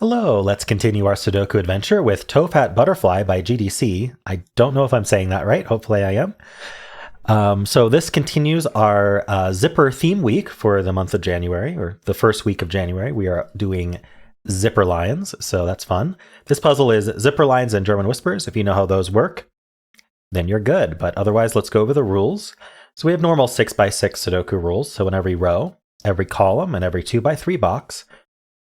Hello, let's continue our Sudoku adventure with Tophat Butterfly by GDC. I don't know if I'm saying that right. Hopefully I am. So this continues our zipper theme week for the month of January, or the first week of January. We are doing zipper lines, so that's fun. This puzzle is zipper lines and German whispers. If you know how those work, then you're good. But otherwise, let's go over the rules. So we have normal 6x6 Sudoku rules. So in every row, every column, and every 2x3 box,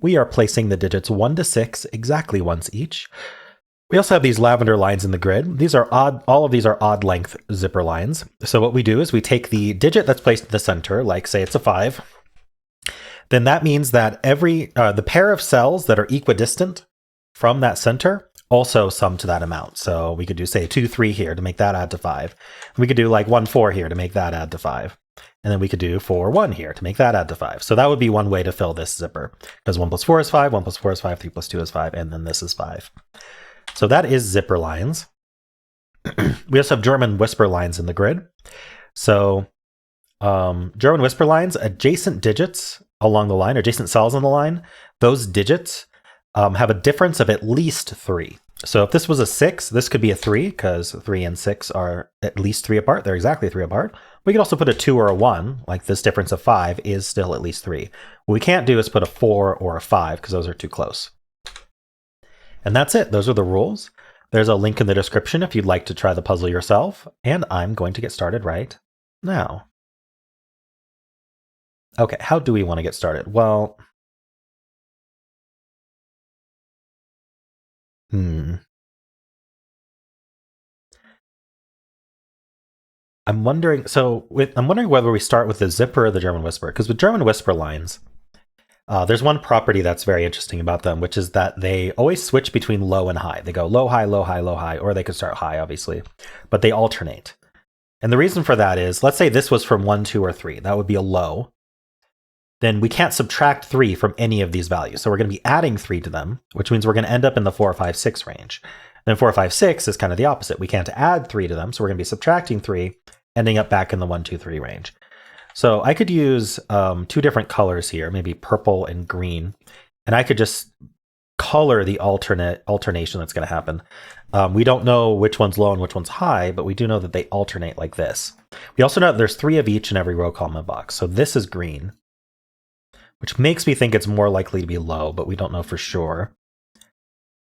we are placing the digits 1 to 6 exactly once each. We also have these lavender lines in the grid. These are odd, all of these are odd length zipper lines. So what we do is we take the digit that's placed in the center, like say it's a 5. Then that means that the pair of cells that are equidistant from that center also sum to that amount. So we could do say 2, 3 here to make that add to 5. We could do like 1, 4 here to make that add to 5. And then we could do 4, 1 here to make that add to 5. So that would be one way to fill this zipper. Because 1 plus 4 is 5, 1 plus 4 is 5, 3 plus 2 is 5, and then this is 5. So that is zipper lines. We also have German whisper lines in the grid. So German whisper lines, adjacent digits along the line, adjacent cells on the line, those digits have a difference of at least 3. So if this was a 6, this could be a 3, because 3 and 6 are at least 3 apart. They're exactly 3 apart. We could also put a 2 or a 1, like this difference of 5 is still at least 3. What we can't do is put a 4 or a 5, because those are too close. And that's it. Those are the rules. There's a link in the description if you'd like to try the puzzle yourself, and I'm going to get started right now. Okay, how do we want to get started? Well, I'm wondering whether we start with the zipper or the German whisper, because with German whisper lines, there's one property that's very interesting about them, which is that they always switch between low and high. They go low, high, low, high, low, high, or they could start high, obviously, but they alternate. And the reason for that is, let's say this was from 1, 2, or 3. That would be a low. Then we can't subtract 3 from any of these values. So we're going to be adding 3 to them, which means we're going to end up in the 4, 5, 6 range. And 4, 5, 6 is kind of the opposite. We can't add 3 to them, so we're going to be subtracting 3, ending up back in the 1, 2, 3 range. So I could use 2 different colors here, maybe purple and green, and I could just color the alternation that's going to happen. We don't know which one's low and which one's high, but we do know that they alternate like this. We also know that there's 3 of each in every row, column, and box. So this is green, which makes me think it's more likely to be low, but we don't know for sure.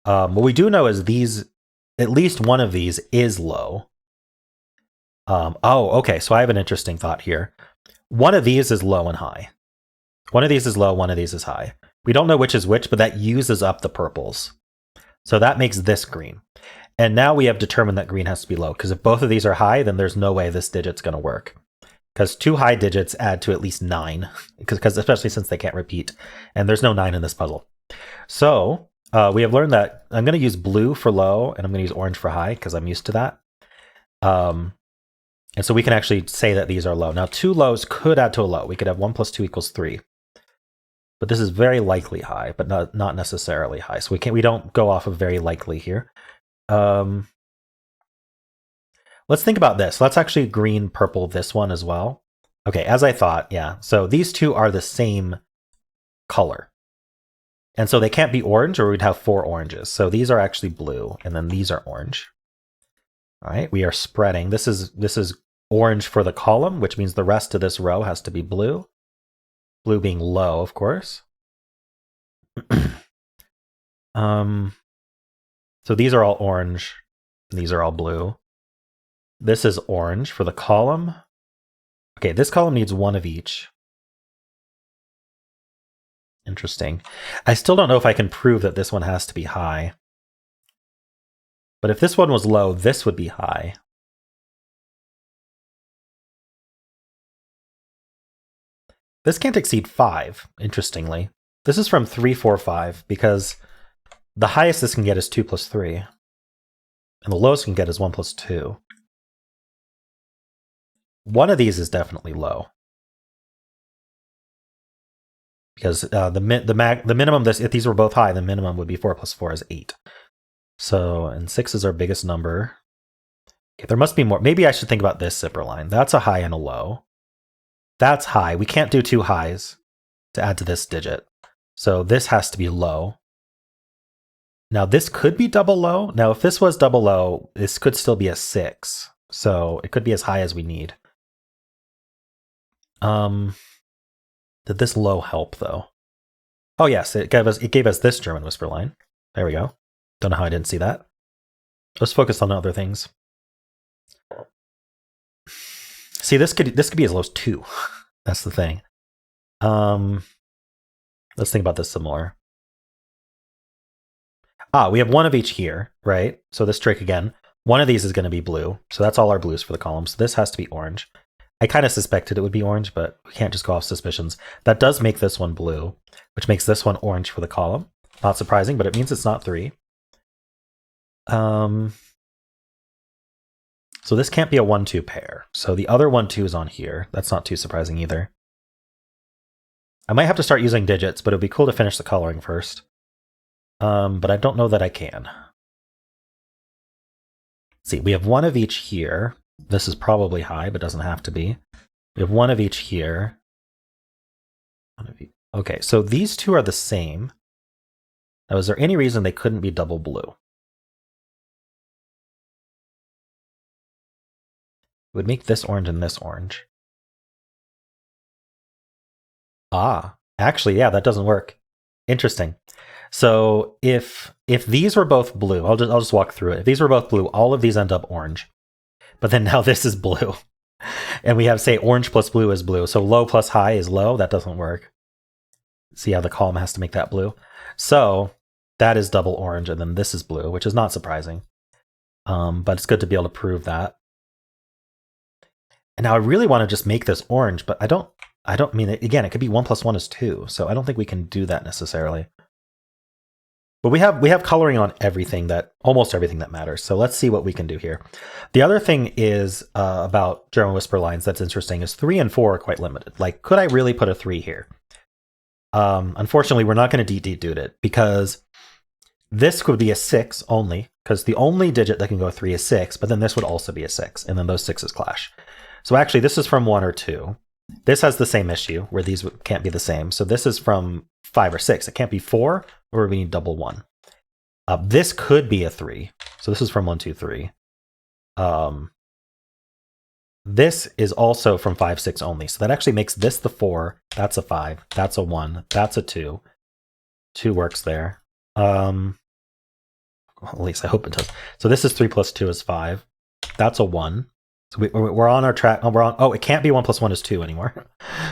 What we do know is at least one of these is low. Okay, so I have an interesting thought here. One of these is low and high. One of these is low, one of these is high. We don't know which is which, but that uses up the purples. So that makes this green. And now we have determined that green has to be low, because if both of these are high, then there's no way this digit's going to work. Because 2 high digits add to at least 9, because especially since they can't repeat. And there's no 9 in this puzzle. So we have learned that I'm going to use blue for low, and I'm going to use orange for high, because I'm used to that. And so we can actually say that these are low. Now, 2 lows could add to a low. We could have 1 plus 2 equals 3. But this is very likely high, but not necessarily high. So we don't go off of very likely here. Let's think about this. Let's actually green purple this one as well. Okay, as I thought, yeah. So these 2 are the same color. And so they can't be orange, or we'd have 4 oranges. So these are actually blue, and then these are orange. All right, we are spreading. This is orange for the column, which means the rest of this row has to be blue. Blue being low, of course. So these are all orange, and these are all blue. This is orange for the column. Okay, this column needs 1 of each. Interesting. I still don't know if I can prove that this one has to be high. But if this one was low, this would be high. This can't exceed 5, interestingly. This is from 3, 4, 5, because the highest this can get is 2 plus 3. And the lowest it can get is 1 plus 2. One of these is definitely low. Because the minimum, if these were both high, the minimum would be 4 plus 4 is 8. So, and 6 is our biggest number. Okay, there must be more. Maybe I should think about this zipper line. That's a high and a low. That's high. We can't do 2 highs to add to this digit. So this has to be low. Now this could be double low. Now if this was double low, this could still be a 6. So it could be as high as we need. Did this low help though? Oh yes, it gave us this German whisper line. There we go. Don't know how I didn't see that. Let's focus on other things. See, this could be as low as 2. That's the thing. Let's think about this some more. We have one of each here, right? So this trick again. One of these is going to be blue. So that's all our blues for the column. So this has to be orange. I kind of suspected it would be orange, but we can't just go off suspicions. That does make this one blue, which makes this one orange for the column. Not surprising, but it means it's not 3. So this can't be a 1-2 pair. So the other 1-2 is on here. That's not too surprising either. I might have to start using digits, but it would be cool to finish the coloring first. But I don't know that I can. Let's see, we have one of each here. This is probably high, but doesn't have to be. We have one of each here. Okay, so these two are the same. Now, is there any reason they couldn't be double blue? It would make this orange and this orange. Actually, yeah, that doesn't work. Interesting. So if these were both blue, I'll just walk through it. If these were both blue, all of these end up orange. But then now this is blue. And we have, say, orange plus blue is blue. So low plus high is low. That doesn't work. See how the column has to make that blue? So that is double orange, and then this is blue, which is not surprising. But it's good to be able to prove that. And now I really want to just make this orange, but I don't mean, again, it could be 1 plus 1 is 2. So I don't think we can do that necessarily. But we have coloring on everything, almost everything that matters. So let's see what we can do here. The other thing is about German whisper lines that's interesting is 3 and 4 are quite limited. Like, could I really put a 3 here? Unfortunately, we're not going to do it because this could be a 6 only, because the only digit that can go 3 is 6, but then this would also be a 6, and then those 6s clash. So actually, this is from 1 or 2. This has the same issue where these can't be the same. So this is from 5 or 6. It can't be 4, or we need double 1. This could be a 3. So this is from 1, 2, 3. This is also from 5, 6 only. So that actually makes this the 4. That's a 5. That's a 1. That's a 2. 2 works there. Well, at least I hope it does. So this is 3 plus 2 is 5. That's a 1. So we're on our track. It can't be 1 plus 1 is 2 anymore.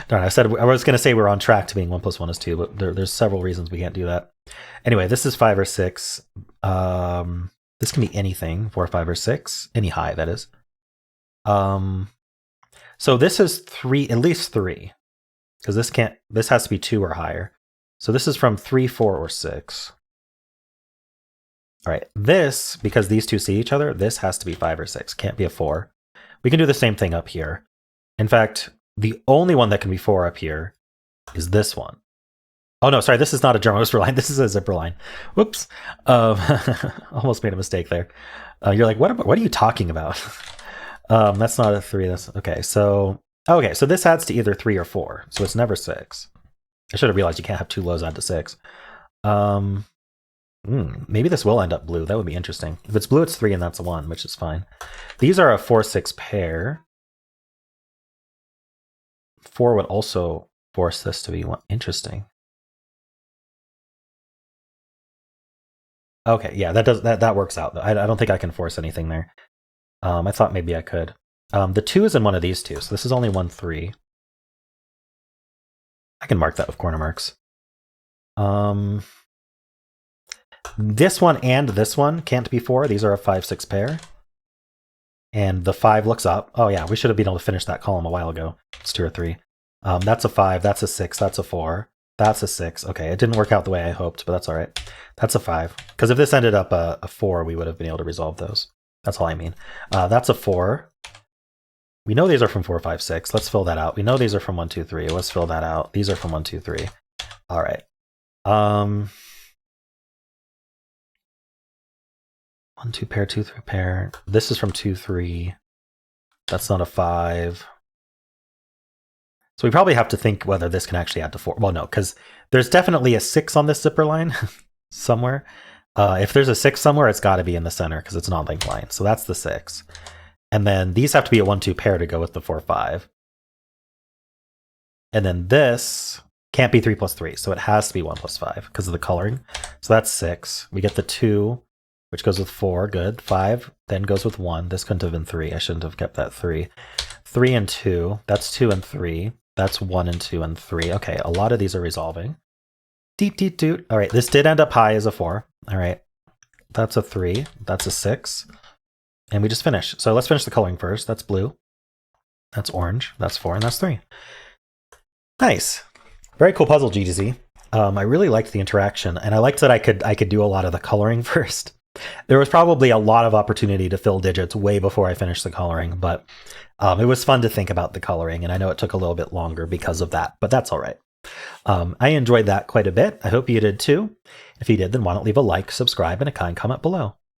Darn, I was going to say we're on track to being 1 plus 1 is 2, but there's several reasons we can't do that. Anyway, this is 5 or 6. This can be anything, 4, 5, or 6. Any high, that is. So this is 3, at least 3. Because this has to be 2 or higher. So this is from 3, 4, or 6. All right, this, because these two see each other, this has to be 5 or 6. Can't be a 4. We can do the same thing up here. In fact, the only one that can be 4 up here is this one. Oh no, sorry, this is not a German whisper line. This is a zipper line. Whoops. Almost made a mistake there. You're like, what are you talking about? That's not a 3. That's okay. So this adds to either 3 or 4. So it's never 6. I should have realized you can't have 2 lows add to 6. Maybe this will end up blue. That would be interesting. If it's blue, it's 3 and that's a 1, which is fine. These are a 4, 6 pair. 4 would also force this to be 1. Interesting. Okay, yeah, that works out. I don't think I can force anything there. I thought maybe I could. The 2 is in one of these two, so this is only 1, 3. I can mark that with corner marks. This one and this one can't be 4. These are a 5, 6 pair. And the 5 looks up. Oh yeah, we should have been able to finish that column a while ago. It's 2 or 3. That's a 5, that's a 6, that's a 4. That's a 6. Okay, it didn't work out the way I hoped, but that's all right. That's a 5. Because if this ended up a 4, we would have been able to resolve those. That's all I mean. That's a 4. We know these are from 4, 5, 6. Let's fill that out. We know these are from 1, 2, 3. Let's fill that out. These are from 1, 2, 3. All right. 1, 2 pair, 2, 3 pair. This is from 2, 3. That's not a 5. So we probably have to think whether this can actually add to 4. Well, no, because there's definitely a 6 on this zipper line somewhere. If there's a 6 somewhere, it's got to be in the center because it's an odd length line. So that's the 6. And then these have to be a 1-2 pair to go with the 4-5. And then this can't be 3 plus 3, so it has to be 1 plus 5 because of the coloring. So that's 6. We get the 2, which goes with 4. Good. 5 then goes with 1. This couldn't have been 3. I shouldn't have kept that 3. 3 and 2. That's 2 and 3. That's 1 and 2 and 3. Okay, a lot of these are resolving. Deet, deet, doot. All right, this did end up high as a 4. All right, that's a 3. That's a 6. And we just finish. So let's finish the coloring first. That's blue. That's orange. That's 4. And that's 3. Nice. Very cool puzzle, GDZ. I really liked the interaction, and I liked that I could do a lot of the coloring first. There was probably a lot of opportunity to fill digits way before I finished the coloring, but it was fun to think about the coloring, and I know it took a little bit longer because of that, but that's all right. I enjoyed that quite a bit. I hope you did too. If you did, then why don't leave a like, subscribe, and a kind comment below.